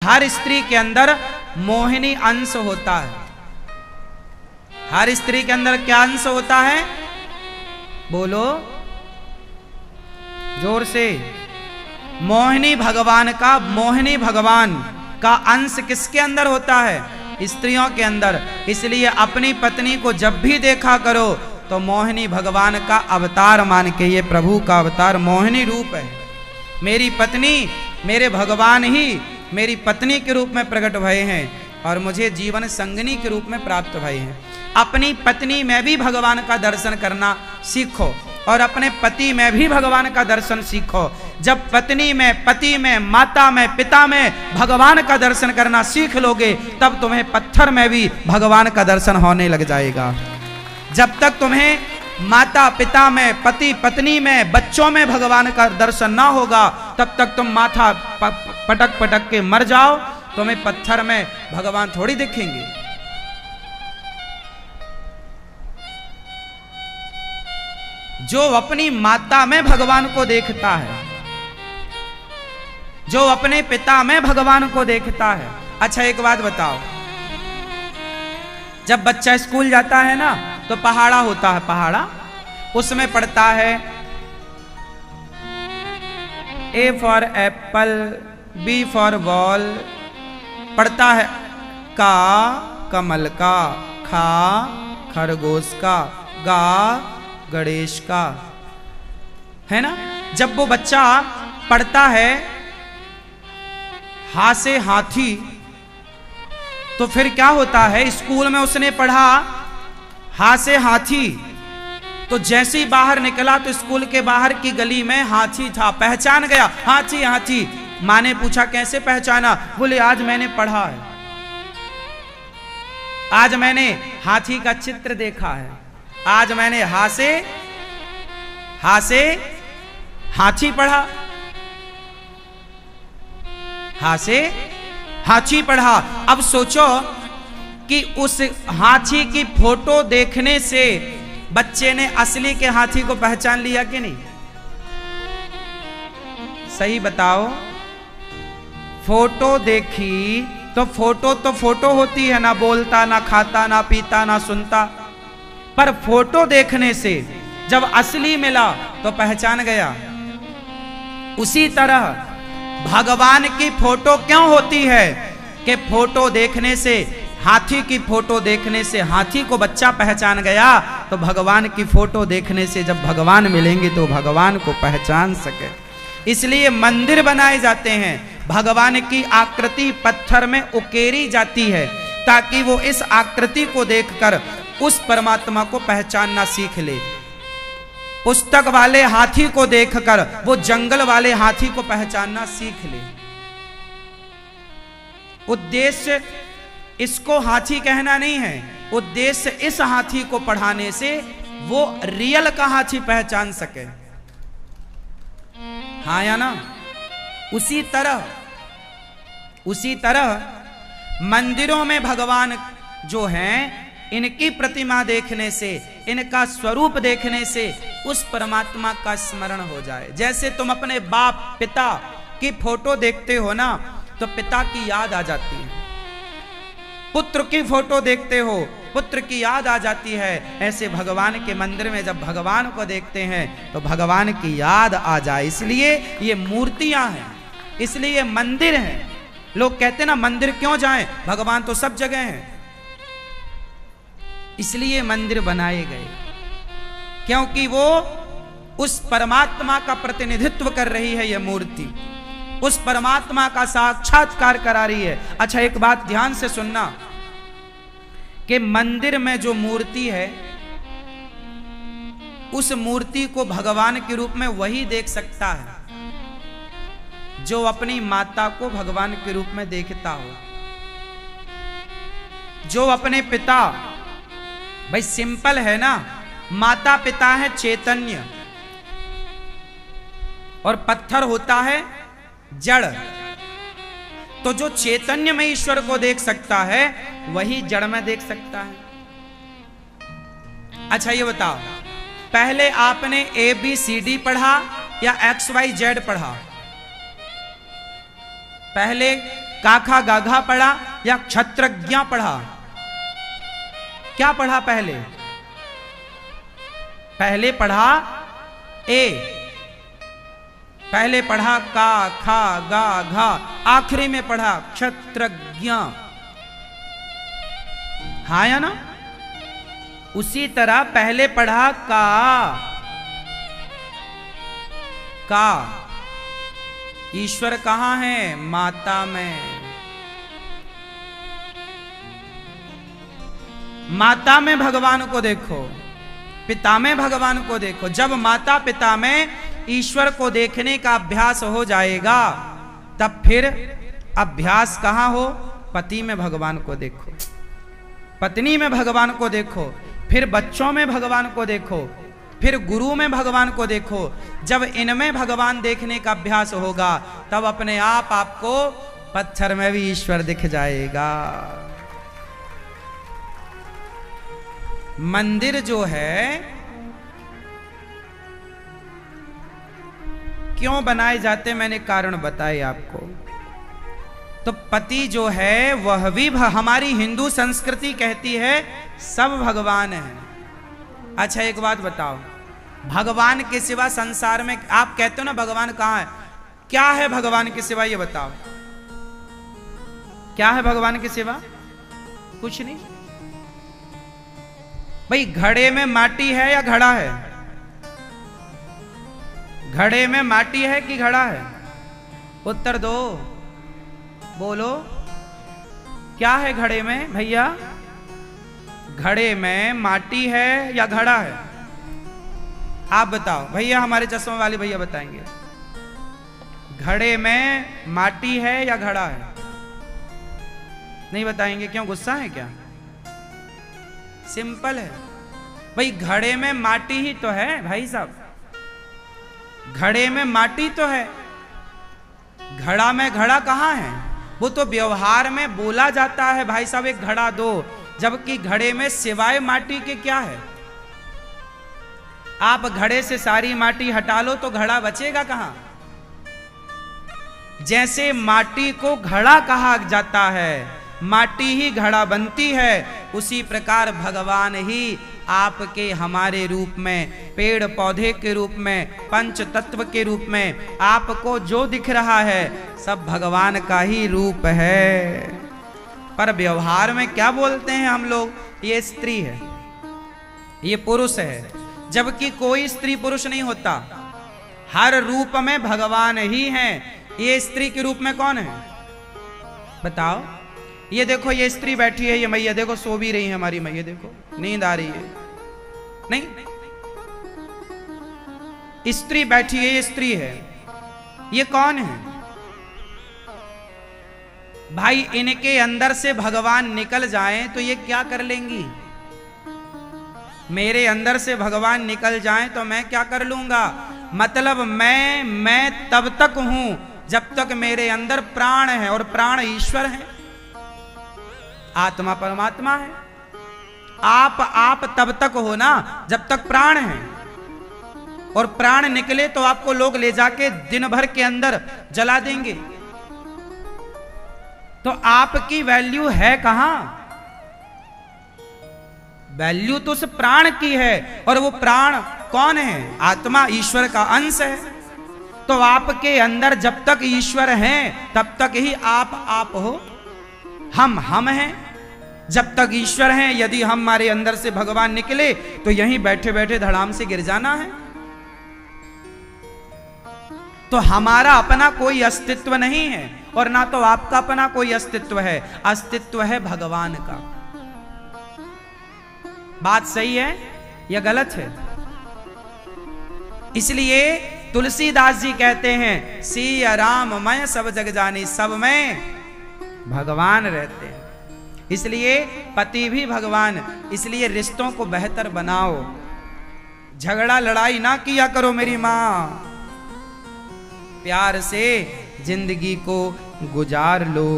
हर स्त्री के अंदर मोहिनी अंश होता है। हर स्त्री के अंदर क्या अंश होता है? बोलो जोर से। मोहिनी भगवान का अंश किसके अंदर होता है? स्त्रियों के अंदर। इसलिए अपनी पत्नी को जब भी देखा करो तो मोहिनी भगवान का अवतार मान के, ये प्रभु का अवतार मोहिनी रूप है। मेरी पत्नी, मेरे भगवान ही मेरी पत्नी के रूप में प्रकट भये हैं और मुझे जीवन संगनी के रूप में प्राप्त भये हैं। अपनी पत्नी में भी भगवान का दर्शन करना सीखो और अपने पति में भी भगवान का दर्शन सीखो। जब पत्नी में, पति में, माता में, पिता में भगवान का दर्शन करना सीख लोगे तब तुम्हें पत्थर में भी भगवान का दर्शन होने लग जाएगा। जब तक तुम्हें माता पिता में, पति पत्नी में, बच्चों में भगवान का दर्शन ना होगा तब तक तुम माथा पटक पटक के मर जाओ, तुम्हें पत्थर में भगवान थोड़ी दिखेंगे। जो अपनी माता में भगवान को देखता है, जो अपने पिता में भगवान को देखता है। अच्छा एक बात बताओ, जब बच्चा स्कूल जाता है ना तो पहाड़ा होता है, पहाड़ा उसमें पढ़ता है A for apple, B for ball, पढ़ता है का कमल का, खा खरगोश का, गा गणेश का, है ना। जब वो बच्चा पढ़ता है हा से हाथी तो फिर क्या होता है? स्कूल में उसने पढ़ा हा से हाथी, तो जैसे ही बाहर निकला तो स्कूल के बाहर की गली में हाथी था, पहचान गया, हाथी हाथी। माँ ने पूछा कैसे पहचाना? बोले आज मैंने पढ़ा है, आज मैंने हाथी का चित्र देखा है, आज मैंने हा से हाथी पढ़ा, हा से हाथी पढ़ा। अब सोचो कि उस हाथी की फोटो देखने से बच्चे ने असली के हाथी को पहचान लिया कि नहीं? सही बताओ। फोटो देखी तो फोटो होती है, ना बोलता, ना खाता, ना पीता, ना सुनता, पर फोटो देखने से जब असली मिला तो पहचान गया। उसी तरह भगवान की फोटो क्यों होती है कि फोटो देखने से, हाथी की फोटो देखने से हाथी को बच्चा पहचान गया, तो भगवान की फोटो देखने से जब भगवान मिलेंगे तो भगवान को पहचान सके। इसलिए मंदिर बनाए जाते हैं, भगवान की आकृति पत्थर में उकेरी जाती है ताकि वो इस आकृति को देखकर उस परमात्मा को पहचानना सीख ले। पुस्तक वाले हाथी को देखकर वो जंगल वाले हाथी को पहचानना सीख ले। उद्देश्य इसको हाथी कहना नहीं है, उद्देश्य इस हाथी को पढ़ाने से वो रियल का हाथी पहचान सके। हाँ या ना? उसी तरह मंदिरों में भगवान जो हैं, इनकी प्रतिमा देखने से, इनका स्वरूप देखने से उस परमात्मा का स्मरण हो जाए। जैसे तुम अपने बाप पिता की फोटो देखते हो ना तो पिता की याद आ जाती है, पुत्र की फोटो देखते हो पुत्र की याद आ जाती है। ऐसे भगवान के मंदिर में जब भगवान को देखते हैं तो भगवान की याद आ जाए, इसलिए ये मूर्तियां हैं, इसलिए मंदिर हैं। लोग कहते हैं ना मंदिर क्यों जाएं, भगवान तो सब जगह हैं। इसलिए मंदिर बनाए गए क्योंकि वो उस परमात्मा का प्रतिनिधित्व कर रही है, यह मूर्ति उस परमात्मा का साक्षात्कार करा रही है। अच्छा एक बात ध्यान से सुनना कि मंदिर में जो मूर्ति है उस मूर्ति को भगवान के रूप में वही देख सकता है जो अपनी माता को भगवान के रूप में देखता हो, जो अपने पिता, भाई सिंपल है ना, माता पिता है चैतन्य और पत्थर होता है जड़, तो जो चैतन्य में ईश्वर को देख सकता है वही जड़ में देख सकता है। अच्छा ये बताओ, पहले आपने ABCD पढ़ा या XYZ पढ़ा? पहले काखा गाघा पढ़ा या क्षत्रज्ञ पढ़ा? क्या पढ़ा पहले? पहले पढ़ा ए, पहले पढ़ा का खा गा घा, आखिरी में पढ़ा क्षत्रज्ञ। हाँ या ना? उसी तरह पहले पढ़ा का। ईश्वर कहां है? माता में। माता में भगवान को देखो, पिता में भगवान को देखो। जब माता पिता में ईश्वर को देखने का अभ्यास हो जाएगा, तब फिर अभ्यास कहां हो? पति में भगवान को देखो, पत्नी में भगवान को देखो, फिर बच्चों में भगवान को देखो, फिर गुरु में भगवान को देखो। जब इनमें भगवान देखने का अभ्यास होगा, तब अपने आप आपको पत्थर में भी ईश्वर दिख जाएगा। मंदिर जो है क्यों बनाए जाते, मैंने कारण बताए आपको। तो पति जो है वह भी हमारी हिंदू संस्कृति कहती है सब भगवान है। अच्छा एक बात बताओ, भगवान के सिवा संसार में, आप कहते हो ना भगवान कहां है, क्या है भगवान के सिवा? ये बताओ, क्या है भगवान के सिवा? कुछ नहीं। भाई घड़े में माटी है या घड़ा है? घड़े में माटी है कि घड़ा है? उत्तर दो, बोलो, क्या है घड़े में भैया? घड़े में माटी है या घड़ा है? आप बताओ भैया, हमारे चश्मा वाले भैया बताएंगे। घड़े में माटी है या घड़ा है? नहीं बताएंगे, क्यों? गुस्सा है क्या? सिंपल है भाई, घड़े में माटी ही तो है भाई साहब, घड़े में माटी तो है। घड़ा में घड़ा कहां है? वो तो व्यवहार में बोला जाता है भाई साहब एक घड़ा दो, जबकि घड़े में सिवाय माटी के क्या है? आप घड़े से सारी माटी हटा लो तो घड़ा बचेगा कहां? जैसे माटी को घड़ा कहा जाता है, माटी ही घड़ा बनती है, उसी प्रकार भगवान ही आपके हमारे रूप में, पेड़ पौधे के रूप में, पंच तत्व के रूप में आपको जो दिख रहा है सब भगवान का ही रूप है। पर व्यवहार में क्या बोलते हैं हम लोग? ये स्त्री है, ये पुरुष है, जबकि कोई स्त्री पुरुष नहीं होता, हर रूप में भगवान ही हैं। ये स्त्री के रूप में कौन है बताओ? ये देखो, ये स्त्री बैठी है, ये मैया देखो सो भी रही है, हमारी मैया देखो नींद आ रही है, नहीं, स्त्री बैठी है, ये स्त्री है। ये कौन है भाई? इनके अंदर से भगवान निकल जाएं तो ये क्या कर लेंगी? मेरे अंदर से भगवान निकल जाएं तो मैं क्या कर लूंगा? मतलब मैं तब तक हूं जब तक मेरे अंदर प्राण है, और प्राण ईश्वर है, आत्मा परमात्मा है। आप तब तक हो ना जब तक प्राण है, और प्राण निकले तो आपको लोग ले जाके दिन भर के अंदर जला देंगे। तो आपकी वैल्यू है कहां? वैल्यू तो उस प्राण की है, और वो प्राण कौन है? आत्मा, ईश्वर का अंश है। तो आपके अंदर जब तक ईश्वर हैं तब तक ही आप हो, हम हैं जब तक ईश्वर हैं। यदि हमारे अंदर से भगवान निकले तो यहीं बैठे बैठे धड़ाम से गिर जाना है। तो हमारा अपना कोई अस्तित्व नहीं है, और ना तो आपका अपना कोई अस्तित्व है, अस्तित्व है भगवान का। बात सही है या गलत है? इसलिए तुलसीदास जी कहते हैं, सिया राम मैं सब जग जानी, सब में भगवान रहते हैं। इसलिए पति भी भगवान। इसलिए रिश्तों को बेहतर बनाओ, झगड़ा लड़ाई ना किया करो मेरी मां, प्यार से जिंदगी को गुजार लो।